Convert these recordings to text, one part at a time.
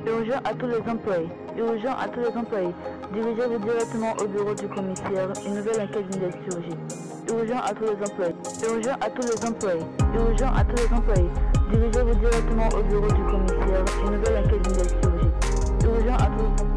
Urgent à tous les employés. Urgent à tous les employés. Dirigez-vous directement au bureau du commissaire. Une nouvelle enquête vient d'être surgie. Urgent à tous les employés. Urgent à tous les employés. Urgent à tous les employés. Dirigez-vous directement au bureau du commissaire. Une nouvelle enquête vient d'être surgie. Urgent à tous les employés.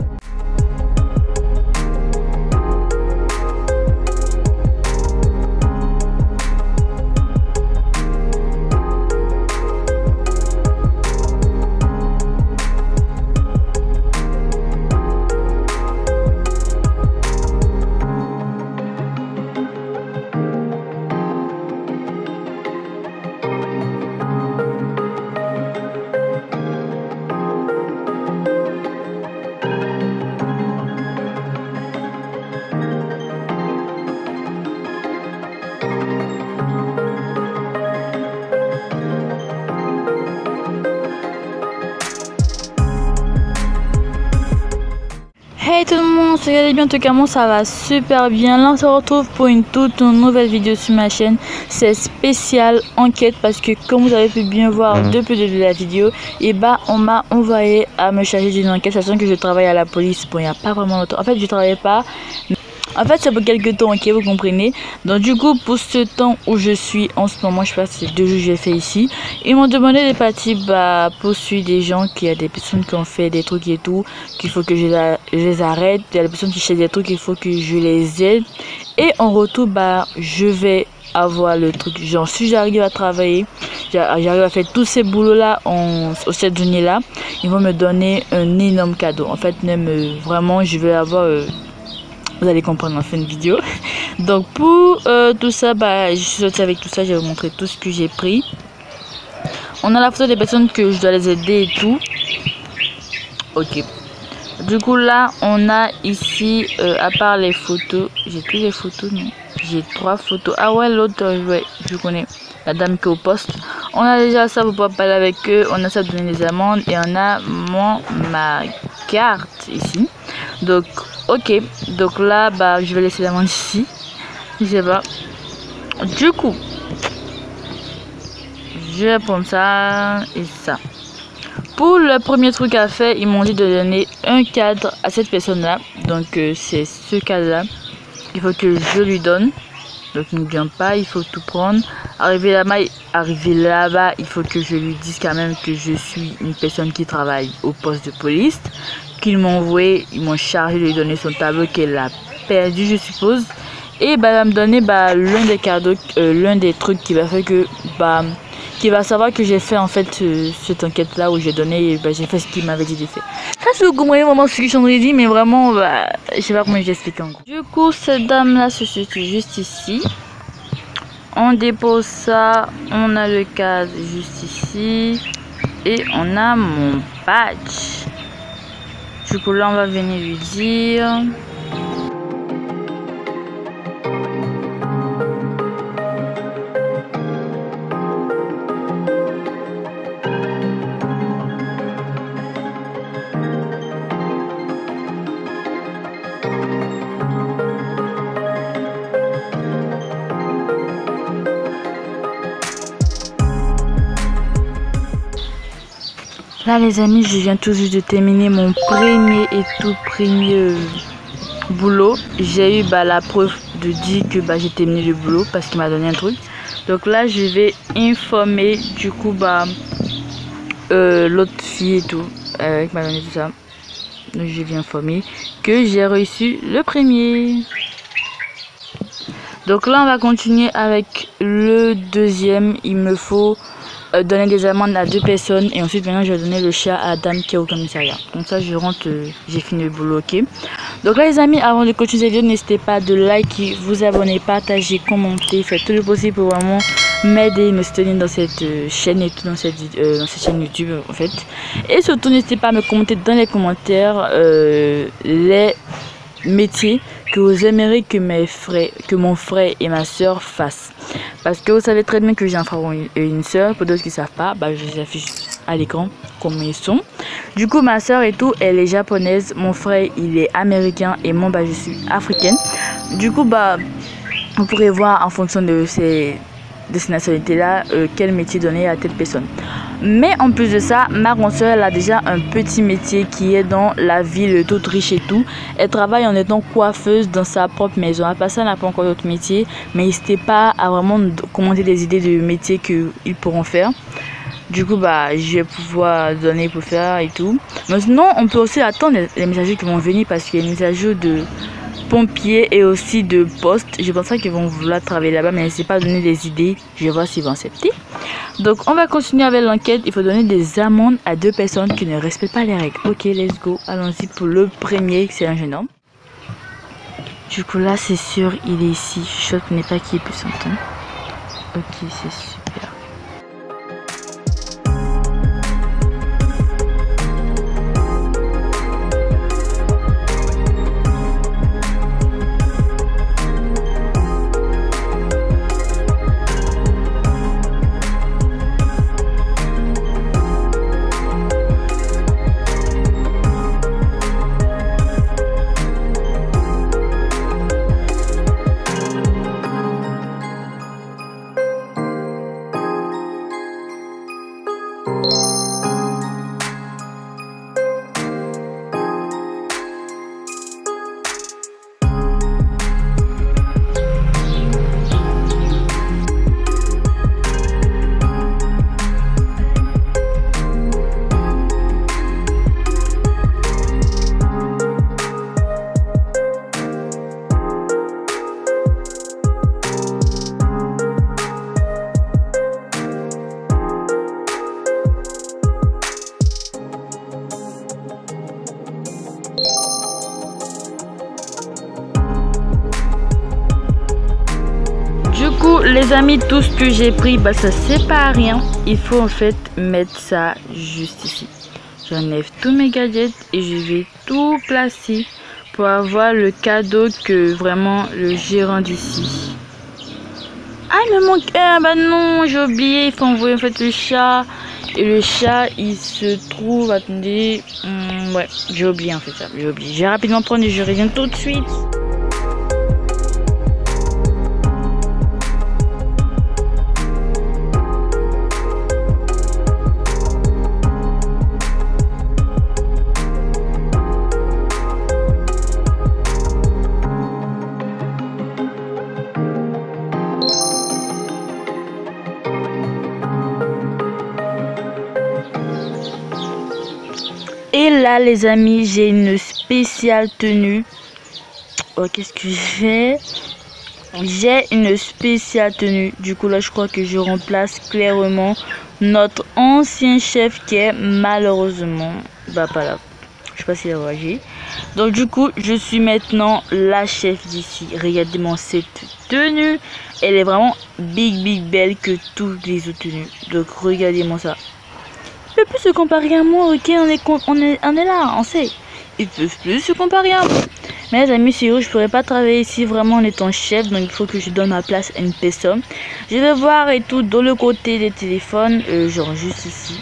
Hey tout le monde, c'est bien, en tout cas moi ça va super bien. Là on se retrouve pour une toute nouvelle vidéo sur ma chaîne. C'est spécial enquête parce que comme vous avez pu bien voir depuis le début de la vidéo, et bah on m'a envoyé à me charger d'une enquête, sachant que je travaille à la police. Bon, il n'y a pas vraiment longtemps, en fait je travaillais pas. En fait, c'est pour quelques temps, ok, vous comprenez. Donc du coup, pour ce temps où je suis en ce moment, je sais pas si c'est 2 jours que j'ai fait ici, ils m'ont demandé des parties poursuivre des gens, qu'il y a des personnes qui ont fait des trucs et tout, qu'il faut que je les arrête. Il y a des personnes qui cherchent des trucs, il faut que je les aide. Et en retour, je vais avoir le truc. Genre, si j'arrive à travailler, j'arrive à faire tous ces boulots là au 7 journée là, ils vont me donner un énorme cadeau. En fait, même vraiment, je vais avoir... vous allez comprendre en fin de vidéo. Donc pour tout ça, je suis sortie avec tout ça. Je vais vous montrer tout ce que j'ai pris. On a la photo des personnes que je dois les aider et tout. Ok. Du coup là, on a ici, à part les photos, j'ai toutes les photos, non? J'ai 3 photos. Ah ouais, l'autre, ouais, je connais. La dame qui est au poste. On a déjà ça pour pouvoir parler avec eux. On a ça pour donner les amendes. Et on a ma carte ici. Donc ok, donc là je vais laisser l'amende ici, je sais pas. Du coup je vais prendre ça et ça. Pour le premier truc à faire, ils m'ont dit de donner un cadre à cette personne là. Donc c'est ce cadre là, il faut que je lui donne. Donc ne vient pas, il faut tout prendre. Arriver là-bas, il faut que je lui dise quand même que je suis une personne qui travaille au poste de police. Qu'ils m'ont envoyé, ils m'ont chargé de lui donner son tableau qu'elle a perdu, je suppose. Et elle va me donner l'un des cadeaux, l'un des trucs qui va faire que qui va savoir que j'ai fait en fait cette enquête là où j'ai donné, j'ai fait ce qu'il m'avait dit de faire. Ça, si vous comprenez vraiment ce que je suis en train de dire, mais vraiment je sais pas comment j'explique en gros. Du coup, cette dame là se situe juste ici. On dépose ça, on a le cadre juste ici et on a mon badge. Du coup là on va venir lui dire. Là les amis, je viens tout juste de terminer mon premier et tout premier boulot. J'ai eu la preuve de dire que j'ai terminé le boulot parce qu'il m'a donné un truc. Donc là je vais informer du coup l'autre fille et tout qui m'a donné tout ça. Donc je vais informer que j'ai reçu le premier. Donc là on va continuer avec le deuxième. Il me faut donner des amendes à 2 personnes et ensuite maintenant je vais donner le chat à la dame qui est au commissariat. Comme ça je rentre, j'ai fini le boulot, ok. Donc là les amis, avant de continuer cette vidéo, n'hésitez pas de liker, vous abonner, partager, commenter, faire tout le possible pour vraiment m'aider, me soutenir dans cette chaîne et tout, dans cette chaîne YouTube en fait. Et surtout n'hésitez pas à me commenter dans les commentaires les métiers que vous aimeriez que mon frère et ma soeur fassent. Parce que vous savez très bien que j'ai un frère et une soeur. Pour d'autres qui ne savent pas, je les affiche à l'écran comment ils sont. Du coup, ma soeur et tout, elle est japonaise. Mon frère, il est américain. Et moi, je suis africaine. Du coup, vous pourrez voir en fonction de ces de ces nationalités-là, quel métier donner à telle personne. Mais en plus de ça, ma grande soeur, elle a déjà un petit métier qui est dans la ville d'Autriche et tout. Elle travaille en étant coiffeuse dans sa propre maison. À part ça, elle n'a pas encore d'autre métier. Mais n'hésitez pas à vraiment commenter des idées de métiers qu'ils pourront faire. Du coup, je vais pouvoir donner pour faire et tout. Mais sinon, on peut aussi attendre les messagers qui vont venir parce qu'il y a des messagers de pompiers et aussi de poste. Je pense qu'ils vont vouloir travailler là-bas, mais n'hésitez pas à donner des idées. Je vais voir s'ils vont accepter. Donc, on va continuer avec l'enquête. Il faut donner des amendes à 2 personnes qui ne respectent pas les règles. Ok, let's go. Allons-y pour le premier, c'est un jeune homme. Du coup, là, c'est sûr, il est ici. Je ne connais pas qui est plus s'entendre. Ok, c'est super. Les amis, tout ce que j'ai pris, ça c'est pas rien. Il faut en fait mettre ça juste ici. J'enlève tous mes gadgets et je vais tout placer pour avoir le cadeau que vraiment le gérant d'ici. Ah, il me manque un. Bah non, j'ai oublié. Il faut envoyer en fait le chat. Et le chat, il se trouve. Attendez. Ouais, j'ai oublié en fait ça. J'ai oublié. Je vais rapidement prendre et je reviens tout de suite. Et là les amis, j'ai une spéciale tenue. Oh, qu'est-ce que j'ai? J'ai une spéciale tenue. Du coup là je crois que je remplace clairement notre ancien chef qui est malheureusement pas là. Je sais pas s'il a voyagé. Donc du coup je suis maintenant la chef d'ici. Regardez-moi cette tenue. Elle est vraiment big belle que toutes les autres tenues. Donc regardez-moi ça. Ils peuvent plus se comparer à moi, ok, on est là, on sait. Ils peuvent plus se comparer à moi. Mais les amis, c'est vrai, je pourrais pas travailler ici vraiment en étant chef, donc il faut que je donne ma place à une personne. Je vais voir et tout dans le côté des téléphones, genre juste ici.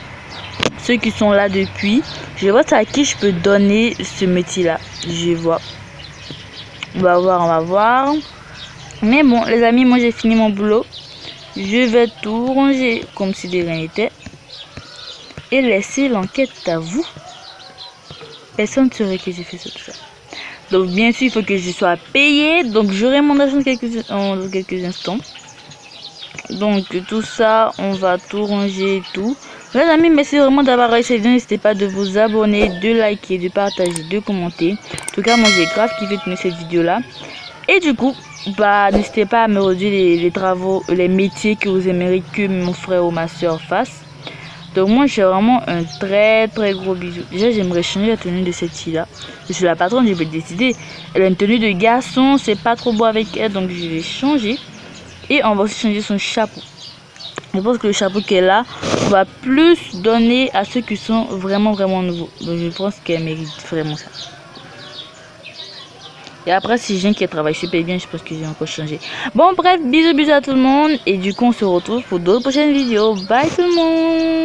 Ceux qui sont là depuis, je vais voir à qui je peux donner ce métier-là. Je vais voir. On va voir. Mais bon, les amis, moi j'ai fini mon boulot. Je vais tout ranger comme si de rien n'était. Et laisser l'enquête à vous. Personne ne saurait que j'ai fait tout ça. Donc bien sûr il faut que je sois payé. Donc j'aurai mon argent dans quelques instants. Donc tout ça on va tout ranger et tout. Les amis, merci vraiment d'avoir réussi. N'hésitez pas de vous abonner, de liker, de partager, de commenter. En tout cas moi j'ai grave kiffé tourner cette vidéo là. Et du coup n'hésitez pas à me redire les travaux, les métiers que vous aimeriez que mon frère ou ma soeur fasse. Donc moi j'ai vraiment un très gros bisou. Déjà j'aimerais changer la tenue de cette fille là. Je suis la patronne, je vais décider. Elle a une tenue de garçon, c'est pas trop beau avec elle, donc je vais changer. Et on va aussi changer son chapeau. Je pense que le chapeau qu'elle a va plus donner à ceux qui sont vraiment nouveaux. Donc je pense qu'elle mérite vraiment ça. Et après si j'ai un qui travaille super bien, je pense que j'ai encore changé. Bon bref, bisous à tout le monde. Et du coup on se retrouve pour d'autres prochaines vidéos. Bye tout le monde.